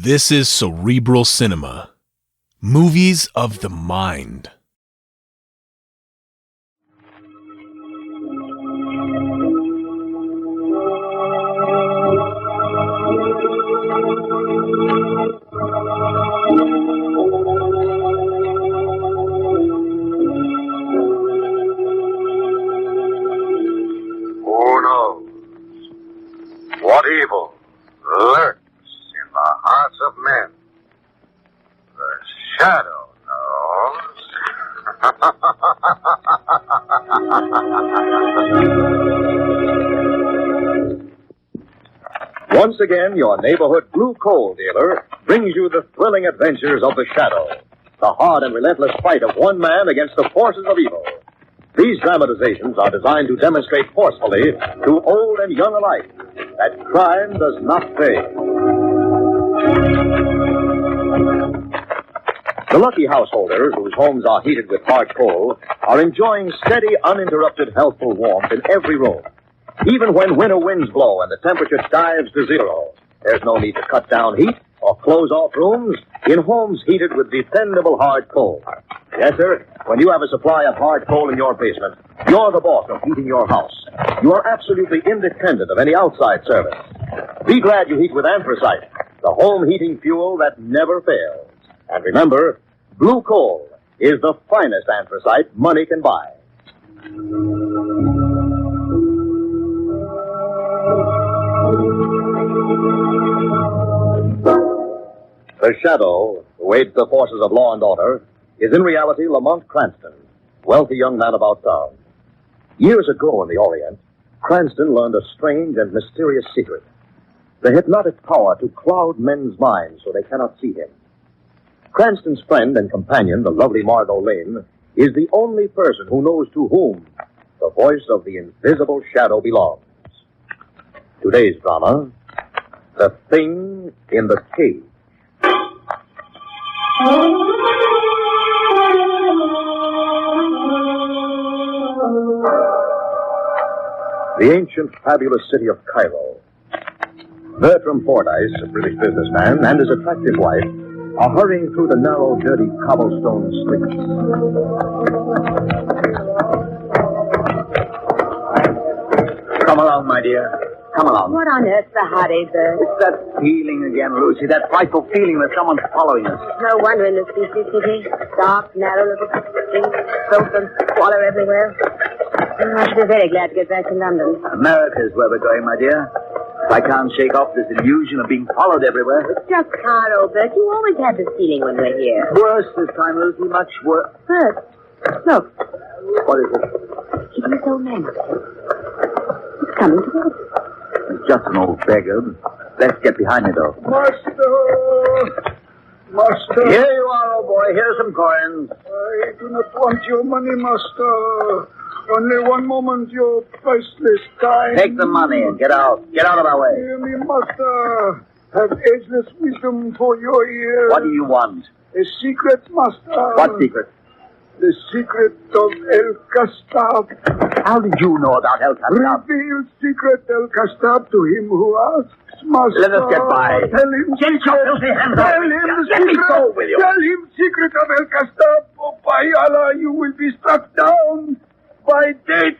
This is Cerebral Cinema. Movies of the mind. Who knows what evil lurks in the hearts of men? The shadow knows. Once again, your neighborhood blue coal dealer brings you the thrilling adventures of the Shadow, the hard and relentless fight of one man against the forces of evil. These dramatizations are designed to demonstrate forcefully to old and young alike that crime does not pay. The lucky householders whose homes are heated with hard coal are enjoying steady, uninterrupted, healthful warmth in every room. Even when winter winds blow and the temperature dives to zero, there's no need to cut down heat or close off rooms in homes heated with dependable hard coal. Yes, sir, when you have a supply of hard coal in your basement, you're the boss of heating your house. You are absolutely independent of any outside service. Be glad you heat with anthracite, the home heating fuel that never fails. And remember, blue coal is the finest anthracite money can buy. The Shadow, who aids the forces of law and order, is in reality Lamont Cranston, wealthy young man about town. Years ago in the Orient, Cranston learned a strange and mysterious secret: the hypnotic power to cloud men's minds so they cannot see him. Cranston's friend and companion, the lovely Margot Lane, is the only person who knows to whom the voice of the invisible Shadow belongs. Today's drama, The Thing in the Cage. The ancient, fabulous city of Cairo. Bertram Fordyce, a British businessman, and his attractive wife are hurrying through the narrow, dirty cobblestone streets. Come along, my dear. Come along. What on earth's the hurry, Bert? It's that feeling again, Lucy. That frightful feeling that someone's following us. No wonder in this beastly city. Dark, narrow little streets, filth and squalor everywhere. I should be very glad to get back to London. America's where we're going, my dear. If I can't shake off this illusion of being followed everywhere. It's just Cairo, Bert. You always have this feeling when we're here. Worse this time, Lucy. Much worse. Bert, look. What is it? It is so manly. It's coming towards us. It's just an old beggar. Let's get behind it, though. Master. Here you are, old boy. Here's some coins. I do not want your money, master. Only one moment, your priceless time. Take the money and get out. Get out of our way. Hear me, master. Have ageless wisdom for your ears. What do you want? A secret, master. What secret? The secret of El Castab. How did you know about El Castab? Reveal secret El Castab to him who asks, master. Let us get by. Tell him. Get your filthy hands off Tell me. him the Let secret. me go with you. Tell him secret of El Castab. Oh, by Allah, you will be struck down by death.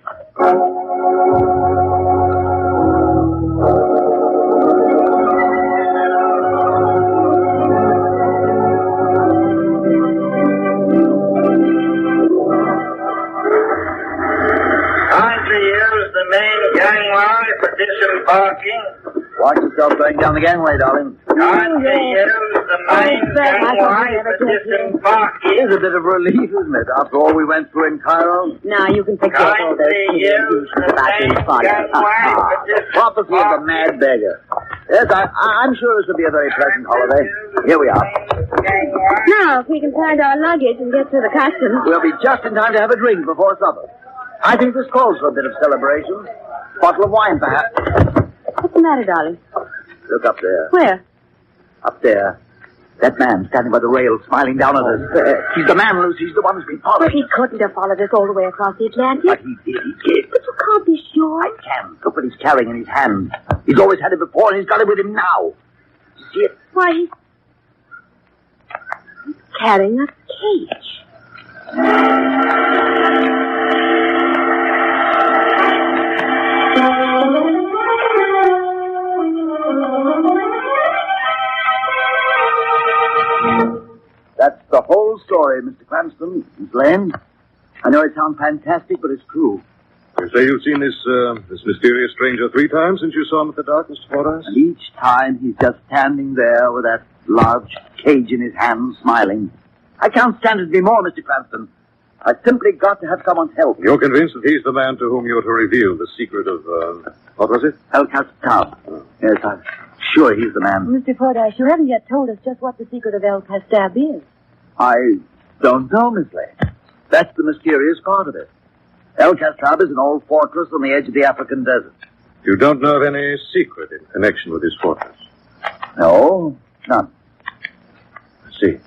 The main gangway for disembarking. Watch yourself going down the gangway, darling. Time to use the main gangway for disembarking. It is a bit of relief, isn't it, after all we went through in Cairo? Now you can forget all Time those to use the main gangway for disembarking. Prophecy of the mad beggar. Yes, I'm sure this will be a very pleasant holiday. Here we are. Now, if we can find our luggage and get to the customs. We'll be just in time to have a drink before supper. I think this calls for a bit of celebration. Bottle of wine, perhaps. What's the matter, darling? Look up there. Where? Up there. That man standing by the rail, smiling down at us. He's the man, Lucy. He's the one who's been followed. But he couldn't have followed us all the way across the Atlantic. But he did. He did. But you can't be sure. I can. Look what he's carrying in his hand. He's always had it before, and he's got it with him now. You see it? Why, carrying a cage. That's the whole story, Mr. Cranston. Miss Lane. I know it sounds fantastic, but it's true. You say you've seen this mysterious stranger 3 times since you saw him at the dock, Mr. Fordyce? And each time he's just standing there with that large cage in his hand, smiling. I can't stand it anymore, Mr. Cranston. I simply got to have someone's help. You're convinced that he's the man to whom you're to reveal the secret of, what was it? El Castab. Yes, I'm sure he's the man. Mr. Fordyce, you haven't yet told us just what the secret of El Castab is. I don't know, Miss Lane. That's the mysterious part of it. El Castab is an old fortress on the edge of the African desert. You don't know of any secret in connection with this fortress? No, none. I see.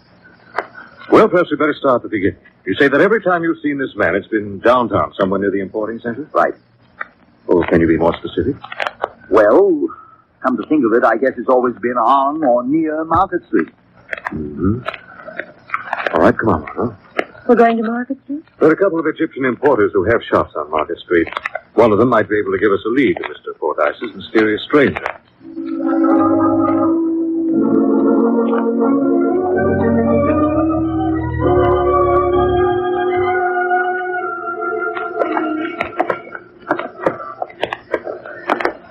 Well, perhaps we'd better start at the beginning. You say that every time you've seen this man, it's been downtown, somewhere near the importing center? Right. Oh, can you be more specific? Well, come to think of it, I guess it's always been on or near Market Street. Mm-hmm. All right, come on, huh? We're going to Market Street? There are a couple of Egyptian importers who have shops on Market Street. One of them might be able to give us a lead to Mr. Fordyce's mysterious stranger.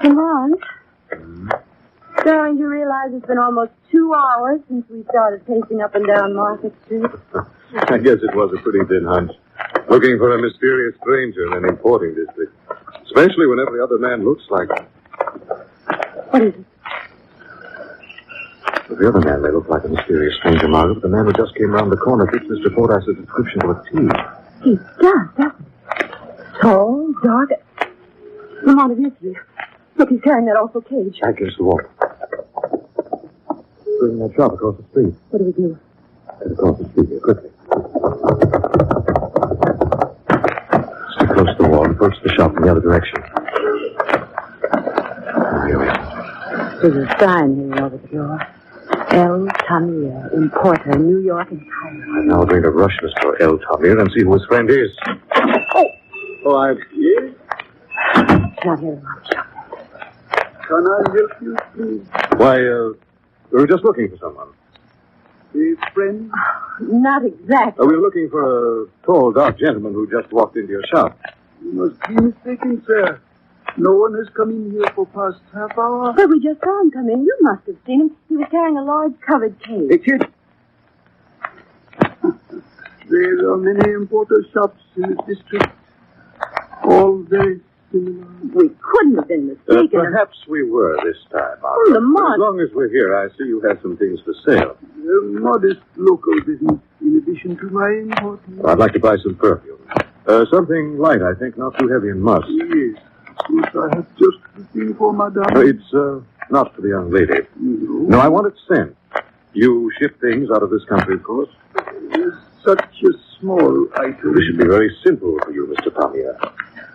Come on. Darling, you realize it's been almost 2 hours since we started pacing up and down Market Street? I guess it was a pretty thin hunch. Looking for a mysterious stranger in an importing district. Especially when every other man looks like him. What is it? The other man may look like a mysterious stranger, Margaret, but the man who just came round the corner fits Mr. Fordyce's description to a T. He does, doesn't he? Tall, dark. Lamont, it is he. Look, he's carrying that awful cage. Back against the wall. Bring that shop across the street. What do we do? Get across the street here, quickly. Stick close to the wall and approach the shop in the other direction. Here we are. There's a sign here over the door. El Tamir, importer, New York and Cairo. I'm now going to rush Mr. El Tamir and see who his friend is. Oh, Yes? It's not here, Lamont. Shop. Can I help you, please? Why, we were just looking for someone. A friend? Not exactly. We were looking for a tall, dark gentleman who just walked into your shop. You must be mistaken, sir. No one has come in here for past half hour. But we just saw him come in. You must have seen him. He was carrying a large covered cage. A kid. There are many importer shops in this district. All very similar. We couldn't have been mistaken. Perhaps we were this time, Oh, Margaret. Lamont. As long as we're here, I see you have some things for sale. A modest local business in addition to my importing. I'd like to buy some perfume. Something light, I think, not too heavy and musk. Yes. Which I have just looking for, madame. It's not for the young lady. No, I want it sent. You ship things out of this country, of course? Such a small item. This should be very simple for you, Mr. Tamir.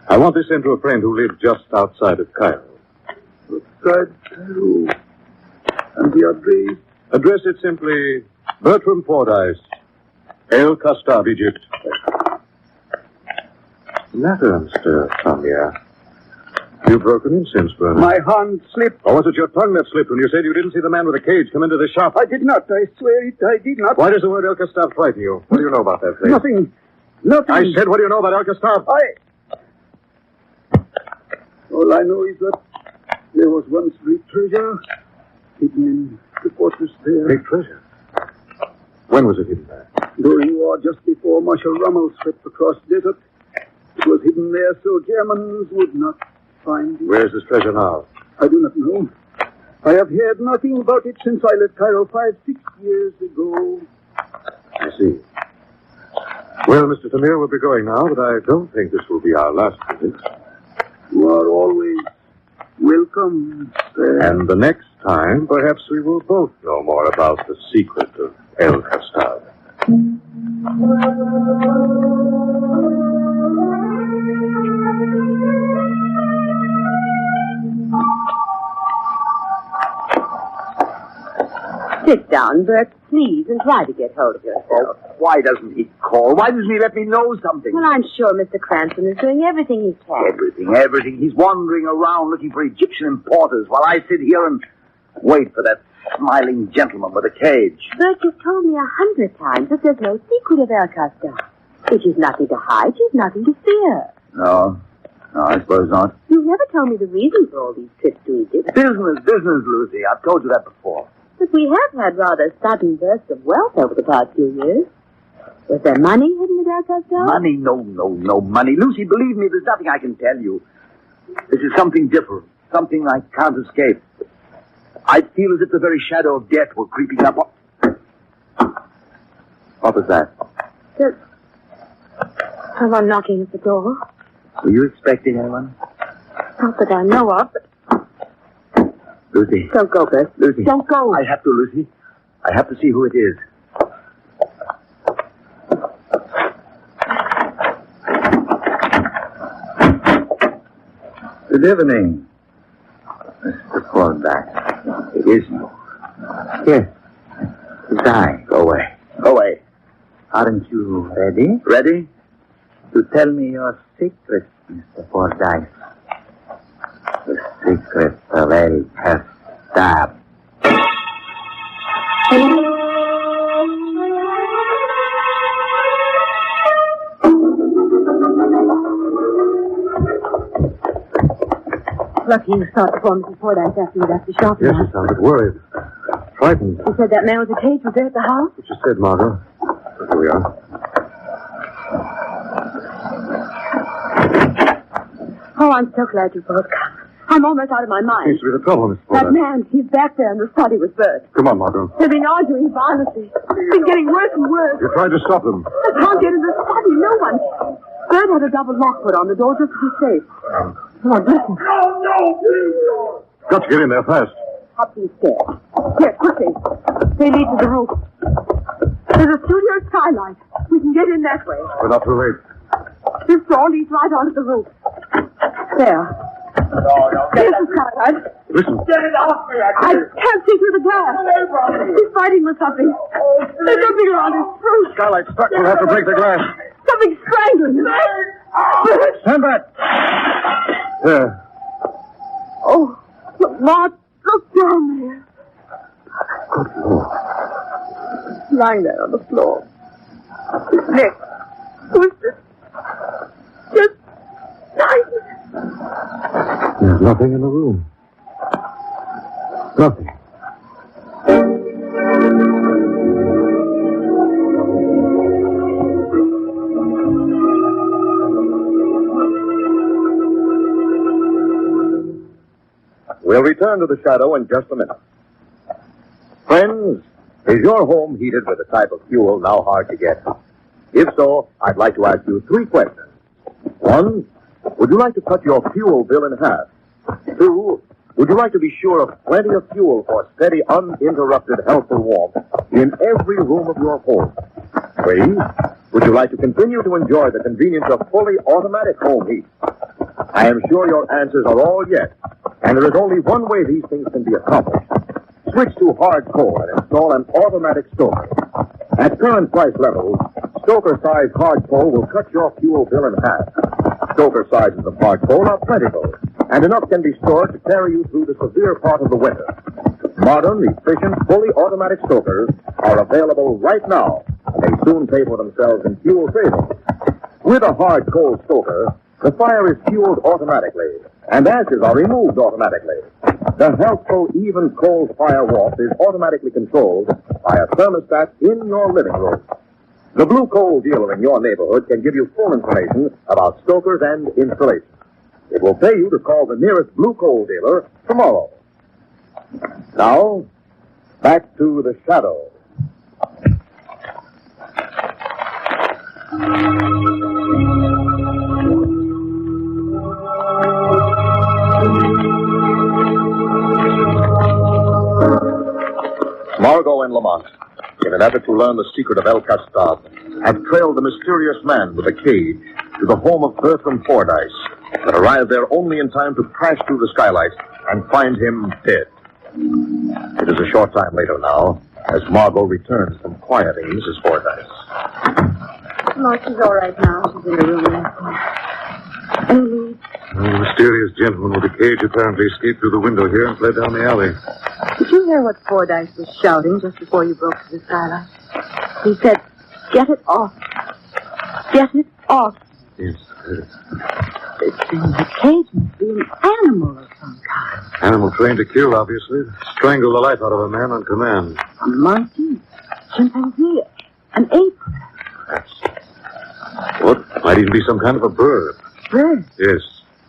I want this sent to a friend who lives just outside of Cairo. Outside Cairo. And the address? Address it simply Bertram Fordyce, El Castab, Egypt. Matter, Mr. Tamir. You've broken incense burner. My hand slipped. Or was it your tongue that slipped when you said you didn't see the man with the cage come into the shop? I did not. I swear it. I did not. Why does the word El Castab frighten you? What do you know about that place? Nothing. I said, what do you know about El Castab? All I know is that there was once great treasure hidden in the fortress there. Great treasure. When was it hidden there? During war, just before Marshal Rommel swept across desert. It was hidden there so Germans would not find it. Where's this treasure now? I do not know. I have heard nothing about it since I left Cairo 5-6 years ago. I see. Well, Mr. Tamir, we'll be going now, but I don't think this will be our last visit. You are always welcome, sir. And the next time, perhaps we will both know more about the secret of El Castab. Sit down, Bert, please, and try to get hold of yourself. Why doesn't he call? Why doesn't he let me know something? Well, I'm sure Mr. Cranston is doing everything he can. Everything. He's wandering around looking for Egyptian importers while I sit here and wait for that smiling gentleman with a cage. Bert, you've told me 100 times that there's no secret of El Castor. If you've nothing to hide, you've nothing to fear. No, I suppose not. You've never told me the reason for all these trips to Egypt. Business, Lucy. I've told you that before. But we have had rather sudden bursts of wealth over the past few years. Was there money hidden at El Castor? Money? No money. Lucy, believe me, there's nothing I can tell you. This is something different. Something I can't escape. I feel as if the very shadow of death were creeping up. What was that? There's someone knocking at the door. Were you expecting anyone? Not that I know of, but... Lucy. Don't go, Bert. Lucy. Don't go. I have to, Lucy. I have to see who it is. Good evening, Mr. Thornback. It is you. Yes. It's I. Go away. Go away. Aren't you ready? Ready? To tell me your secret, Mr. Fordyce. The secret of El Castor. Lucky you saw the form before that after you left the shop. Yes, she sounded worried. Frightened. You said that man with the cage was there at the house? What you said, Margot. Here we are. Oh, I'm so glad you both come. I'm almost out of my mind. Seems to be the trouble, Miss That Porter. man, he's back there in the study with Bert. Come on, Margot. They've been arguing violently. It's been getting worse and worse. You tried to stop them. I can't get in the study. No one can. Bert had a double lock put on the door just to be safe. Come on, listen. Got to get in there fast. Up these stairs. Here, quickly. They lead to the roof. There's a studio skylight. We can get in that way. We're not too late. This door leads right onto the roof. There. Here's the skylight. Listen. Get it off me! I can't see through the glass. He's fighting with something. There's something around his throat. Skylight's stuck. We'll have to break the glass. Something strangling him. Bert! Stand back. There. Oh, look, Mart, look down there. Good Lord. Lying there on the floor. His neck twisted. Just lying. There's nothing in the room. Nothing. We'll return to the shadow in just a minute. Friends, is your home heated with a type of fuel now hard to get? If so, I'd like to ask you 3 questions. 1, would you like to cut your fuel bill in half? 2, would you like to be sure of plenty of fuel for steady, uninterrupted, healthful warmth in every room of your home? 3, would you like to continue to enjoy the convenience of fully automatic home heat? I am sure your answers are all yes, and there is only one way these things can be accomplished. Switch to hard coal and install an automatic stoker. At current price levels, stoker-sized hard coal will cut your fuel bill in half. Stoker sizes of hard coal are plentiful, and enough can be stored to carry you through the severe part of the winter. Modern, efficient, fully automatic stokers are available right now, and they soon pay for themselves in fuel savings. With a hard coal stoker, the fire is fueled automatically, and ashes are removed automatically. The healthful, even cold fire warmth is automatically controlled by a thermostat in your living room. The Blue Coal dealer in your neighborhood can give you full information about stokers and installation. It will pay you to call the nearest Blue Coal dealer tomorrow. Now, back to the shadow. Margot and Lamont, in an effort to learn the secret of El Castor, have trailed the mysterious man with a cage to the home of Bertram Fordyce, but arrived there only in time to crash through the skylight and find him dead. It is a short time later now, As Margot returns from quieting Mrs. Fordyce. No, she's all right now. She's in the room last night. Any leads? The mysterious gentleman with the cage apparently escaped through the window here and fled down the alley. Did you hear what Fordyce was shouting just before you broke to the skylight? He said, "Get it off. Get it off." Yes, This thing in the cage must be an animal of some kind. animal trained to kill, obviously. Strangle the life out of a man on command. A monkey, chimpanzee, an ape, What? Might even be some kind of a bird. bird. Yes.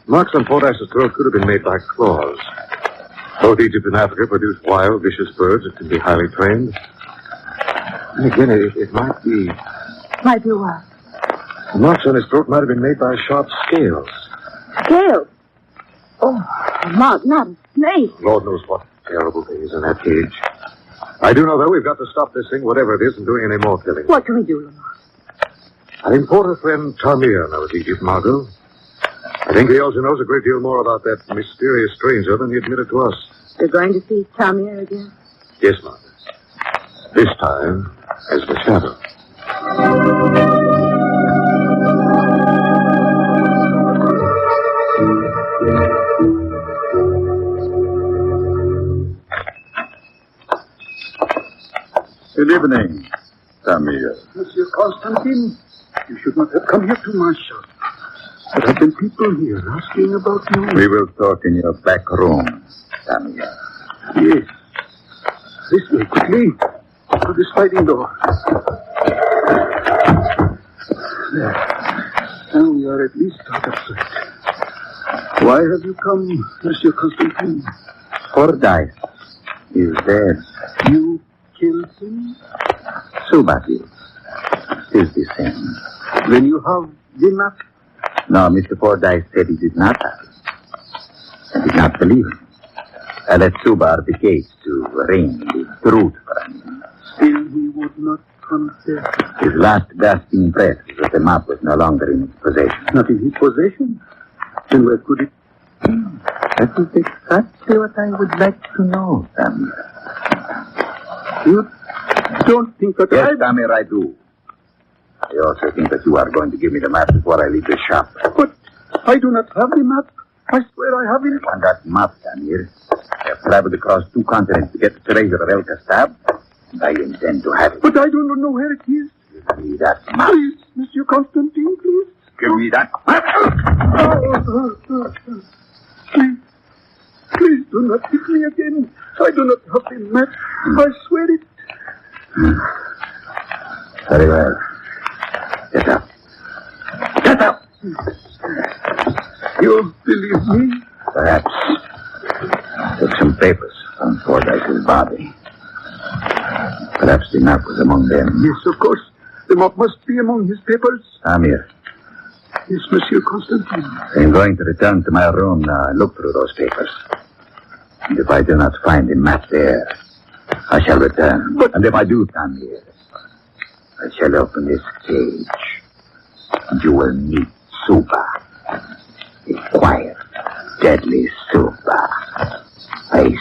Marks on Fordyce's throat could have been made by claws. Both Egypt and Africa produce wild, vicious birds that can be highly trained. And again, it might be... Might be what? The marks on his throat might have been made by sharp scales. Scales. Oh, a mouse, not a snake. Lord knows what terrible thing is in that cage. I do know, though, we've got to stop this thing, whatever it is, from doing any more killing. What can we do, Lamont? Our importer friend Tamir knows Egypt, Margot. I think he also knows a great deal more about that mysterious stranger than he admitted to us. You're going to see Tamir again? Yes, Margot. This time as the shadow. Good evening, Tamir. Monsieur Constantine, you should not have come here to my shop. There have been people here asking about you. We will talk in your back room, Tamir. Yes. This way, quickly. To the sliding door. There. Now we are at least out of sight. Why have you come, Monsieur Constantine? Fordyce is dead. You killed him? Subati is the same. Then you have the map. No, Mr. Fordyce said he did not have it. I did not believe him. I let Subar the cage to arrange the truth for him. Still he would not confess. His last gasping breath was that the map was no longer in his possession. Not in his possession. Then where could it be? That is exactly what I would like to know, Tamir. You don't think that Yes, Tamir, I do. I also think that you are going to give me the map before I leave the shop. But I do not have the map. I swear I have it. On that map, Tamir, I have traveled across 2 continents to get the treasure of El Castab, and I intend to have it. But I do not know where it is. Give me that map. Please, Monsieur Constantine, please. Give me that map. Please do not hit me again. I do not have the map. I swear it. Very well. Get up. Get up! You believe me? Perhaps. Took some papers from Fordyce's body. Perhaps the map was among them. Yes, of course. The map must be among his papers. Tamir, Yes, Monsieur Constantine. I'm going to return to my room now and look through those papers. And if I do not find the map there, I shall return. But- And if I do, Tamir, I shall open this cage. And you will meet Suba. A quiet, deadly Suba. Face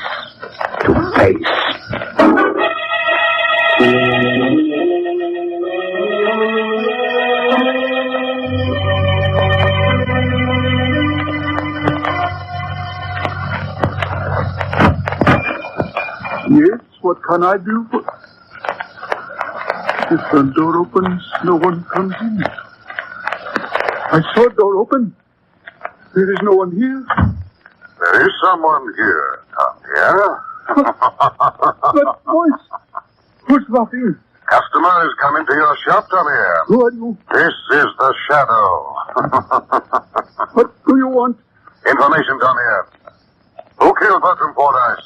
to face. Yes, what can I do? The front door opens, no one comes in. I saw the door open. There is no one here. There is someone here, Tamir. That voice. Who's laughing? Customer is coming to your shop, Tamir. Who are you? This is the shadow. What do you want? Information, Tamir. Who killed Bertram Fordyce?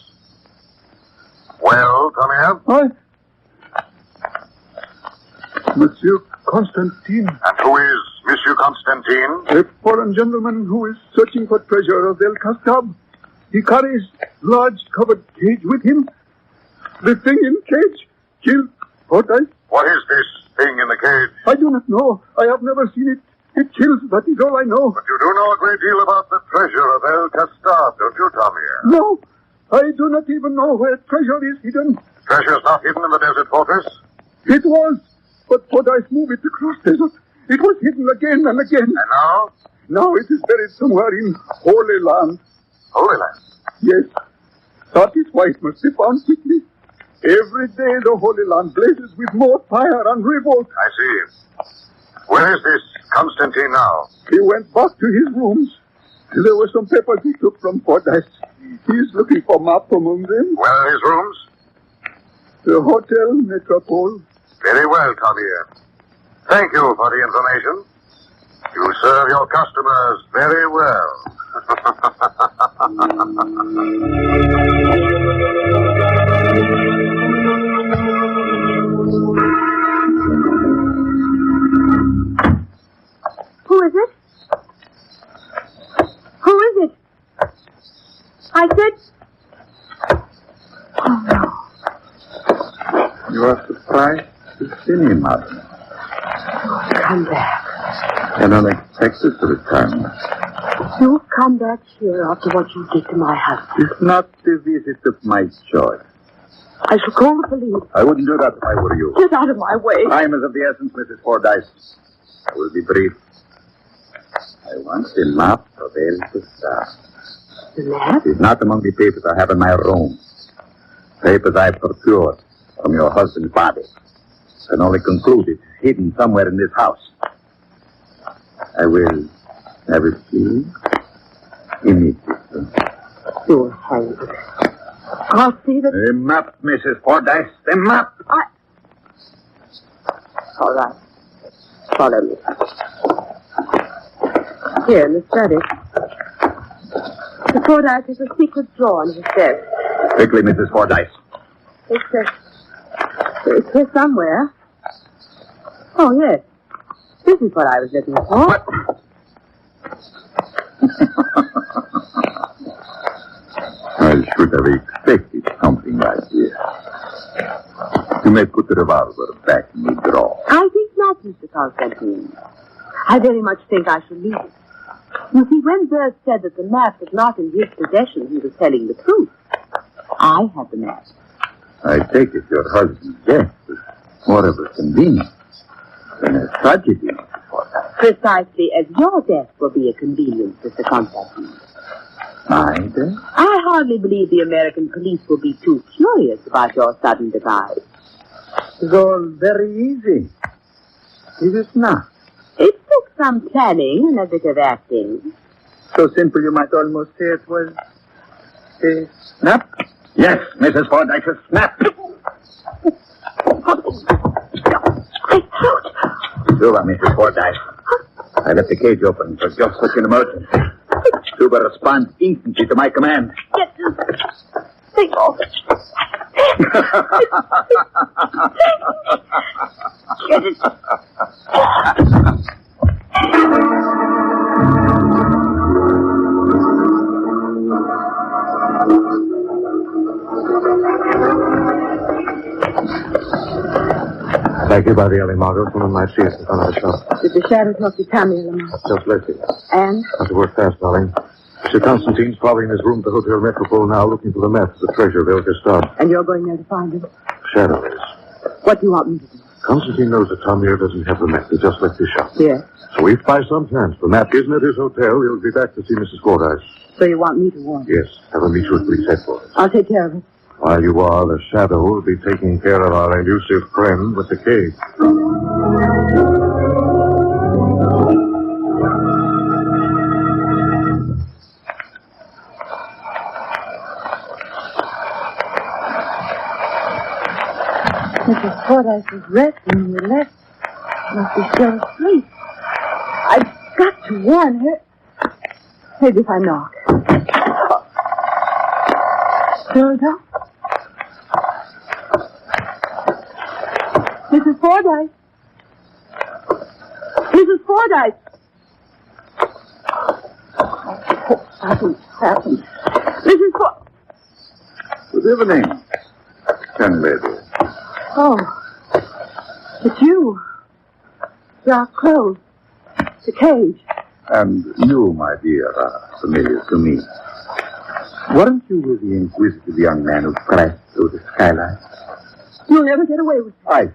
Well, Tamir? Monsieur Constantine, And who is Monsieur Constantine? a foreign gentleman who is searching for treasure of El Castab. He carries large covered cage with him. The thing in cage killed Fordyce. What is this thing in the cage? I do not know. I have never seen it. It kills, that is all I know. But you do know a great deal about the treasure of El Castab, don't you, Tamir? No, I do not even know where treasure is hidden. Treasure's not hidden in the desert fortress? It was, but Fordyce moved it across desert. It was hidden again and again. And now? Now it is buried somewhere in Holy Land. Holy Land? Yes. Thought his wife must be found quickly. Every day the Holy Land blazes with more fire and revolt. I see. Where is this Constantine now? He went back to his rooms. There were some papers he took from Fordyce. He is looking for map among them. Where are his rooms? The Hotel Metropole. Very well, Collier. Thank you for the information. You serve your customers very well. Who is it? Who is it? I said... Oh, no. You are surprised to see me, madam. Come back. And unexpected to return. You've come back here after what you did to my husband. It's not the visit of my choice. I shall call the police. I wouldn't do that if I were you. Get out of my way. Time is of the essence, Mrs. Fordyce. I will be brief. I want the map of El Custar. The map? It's not among the papers I have in my room. Papers I procured from your husband's body. I can only conclude it's hidden somewhere in this house. I will have it seen immediately. You'll hang it. I'll see that... The map, Mrs. Fordyce, the map! All right. Follow me. Here in the study. The Fordyce has a secret drawer in his desk. Quickly, Mrs. Fordyce. It's here somewhere. Oh, yes. This is what I was looking for. What? I should have expected something like this. You may put the revolver back in the drawer. I think not, Mr. Constantine. I very much think I shall leave it. You see, when Bert said that the map was not in his possession, he was telling the truth. I had the map. I take it your husband's death was more of a convenience than a tragedy. Precisely as your death will be a convenience, Mr. Constantine. My death? I hardly believe the American police will be too curious about your sudden demise. It's all very easy. Is it not? It took some planning and a bit of acting. So simple you might almost say it was a snap? Yes, Mrs. Fordyce, a snap. My throat. Suba, Mrs. Fordyce. I left the cage open for just such an emergency. Suba responds instantly to my command. Get this thing off. Get it. Thank you, by the early Margot. Someone might see us in front of the shop. Did the shadow talk to Pamela? Just left it. And? Have to work fast, darling. Mr. Constantine's probably in his room at the Hotel Metropole now looking for the map of the treasure of El Custar. And you're going there to find him? Shadow is. What do you want me to do? Constantine knows that Tom Muir doesn't have the map. He just left his shop. Yes. So if by some chance the map isn't at his hotel, he'll be back to see Mrs. Fordyce. So you want me to warn him? Yes. Have her meet you at police headquarters. I'll take care of it. While you are, the Shadow will be taking care of our elusive friend with the cage. Mrs. Fordyce was resting when you left. Must be still asleep. I've got to warn her. Maybe if I knock. Hilda? Mrs. Fordyce? Mrs. Fordyce? What happened? Mrs. Fordyce? Good evening, young lady. Oh, it's you. Dark clothes. The cage. And you, my dear, are familiar to me. Weren't you with the inquisitive young man who crashed through the skyline? You'll never get away with it. I see.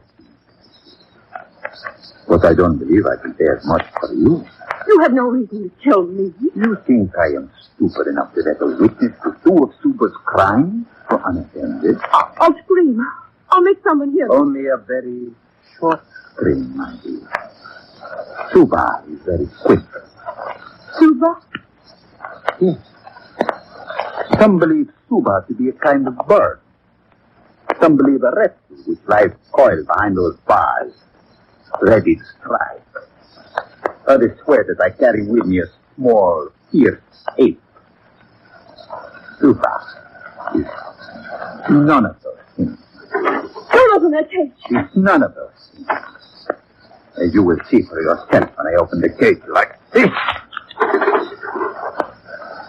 But I don't believe I can say as much for you. You have no reason to kill me. You think I am stupid enough to let a witness to two of Suba's crimes go unattended? I'll scream. I'll make someone hear me. Only a very short scream, my dear. Suba is very quick. Suba? Yes. Some believe Suba to be a kind of bird. Some believe a reptile which lies coiled behind those bars, ready to strike. Others swear that I carry with me a small, fierce ape. Suba is none of those things. Don't open that cage. She's none of those things. As you will see for yourself when I open the cage like this.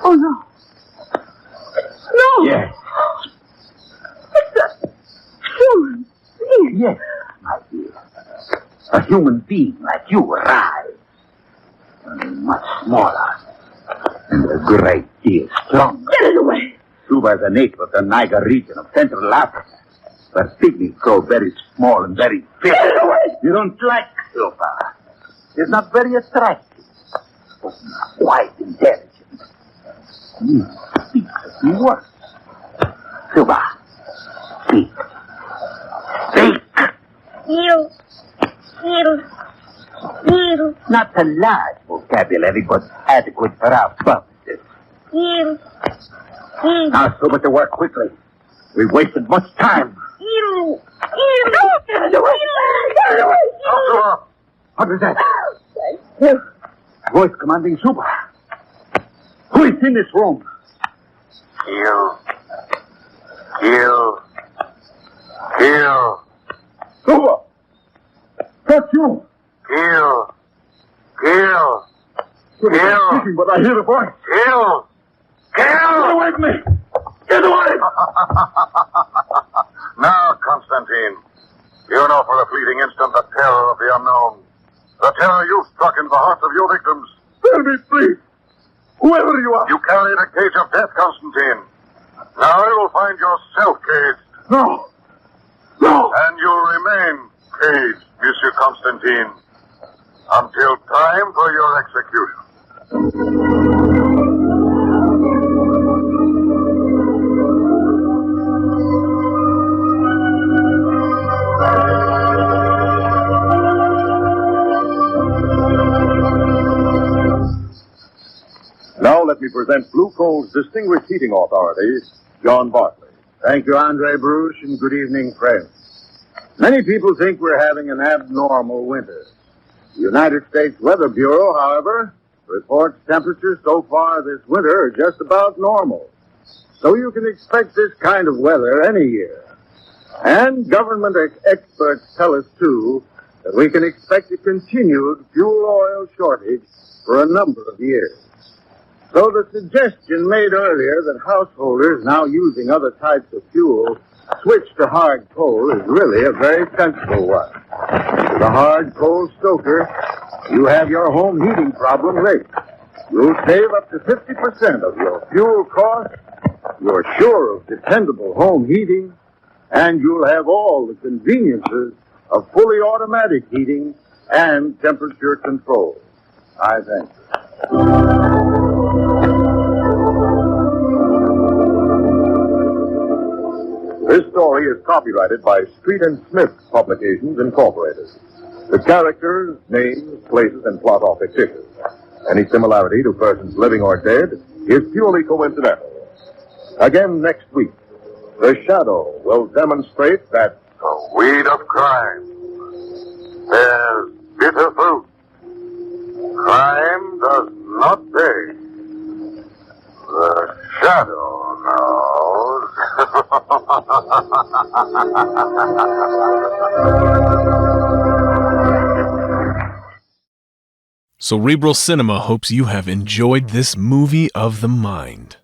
Oh, no. No! Yes. It's a human being. Yes, my dear. A human being like you arrives. Only much smaller. And a great deal stronger. Get it away. Suba is a native of the Niger region of Central Africa, where pygmies grow very small and very fit. Get it away. You don't like Suba. He's not very attractive, but quite intelligent. He speaks a few words. Suba, speak. Speak. You. Not a large vocabulary, but adequate for our purposes. Now, Suba, to work quickly. We've wasted much time. Get it away. Get it away. What was that? Thank you. Voice commanding Suba. Who is in this room? Kill. Suba! That's you! Kill. Suba is speaking, but I hear a voice. Kill. Get away from me! Get away! Now, Constantine, you know for a fleeting instant the terror of the unknown. The terror you struck into the hearts of your victims. Tell me, please. Whoever you are. You carry the cage of death, Constantine. Now you will find yourself caged. No. And you'll remain caged, Monsieur Constantine, until time for your execution. Now let me present Blue Coal's distinguished heating authority, John Bartley. Thank you, Andre Bruce, and good evening, friends. Many people think we're having an abnormal winter. The United States Weather Bureau, however, reports temperatures so far this winter are just about normal. So you can expect this kind of weather any year. And government experts tell us, too, that we can expect a continued fuel oil shortage for a number of years. So the suggestion made earlier that householders now using other types of fuel switch to hard coal is really a very sensible one. With a hard coal stoker, you have your home heating problem raked. You'll save up to 50% of your fuel cost, you're sure of dependable home heating, and you'll have all the conveniences of fully automatic heating and temperature control. I thank you. This story is copyrighted by Street and Smith Publications, Incorporated. The characters, names, places, and plot are fictitious. Any similarity to persons living or dead is purely coincidental. Again next week, The Shadow will demonstrate that The weed of crime bears bitter fruit. Crime does not pay. The shadow knows. Cerebral Cinema hopes you have enjoyed this movie of the mind.